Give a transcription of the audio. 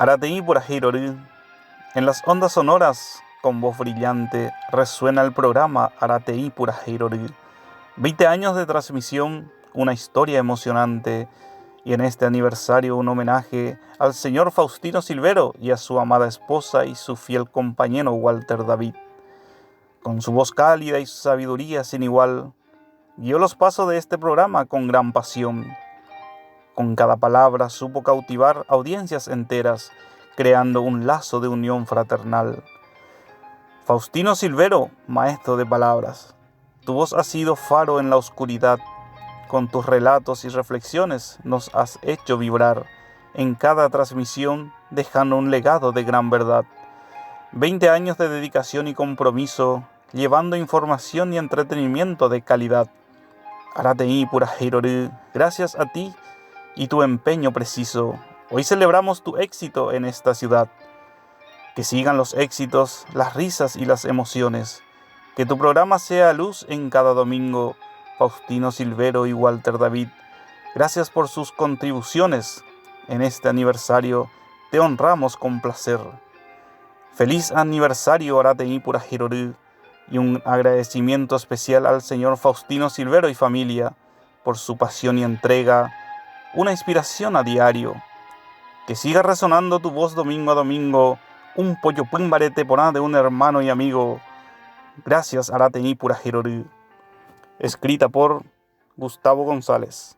Arateí Purajirorí. En las ondas sonoras, con voz brillante, resuena el programa Arateí Purajirorí. 20 años de transmisión, una historia emocionante. Y en este aniversario un homenaje al señor Faustino Silvero y a su amada esposa y su fiel compañero Walter David. Con su voz cálida y su sabiduría sin igual, guió los pasos de este programa con gran pasión. Con cada palabra supo cautivar audiencias enteras, creando un lazo de unión fraternal. Faustino Silvero, maestro de palabras, tu voz ha sido faro en la oscuridad. Con tus relatos y reflexiones nos has hecho vibrar en cada transmisión, dejando un legado de gran verdad. 20 años de dedicación y compromiso, llevando información y entretenimiento de calidad. Arateí Purajirorí, gracias a ti y tu empeño preciso, hoy celebramos tu éxito en esta ciudad. Que sigan los éxitos, las risas y las emociones. Que tu programa sea luz en cada domingo. Faustino Silvero y Walter David, gracias por sus contribuciones. En este aniversario te honramos con placer. Feliz aniversario Arateí Purajirorí, y un agradecimiento especial al señor Faustino Silvero y familia por su pasión y entrega, una inspiración a diario. Que siga resonando tu voz domingo a domingo, un pollo pumbarete porá de un hermano y amigo. Gracias Arateí Purajirorí. Escrita por Gustavo González.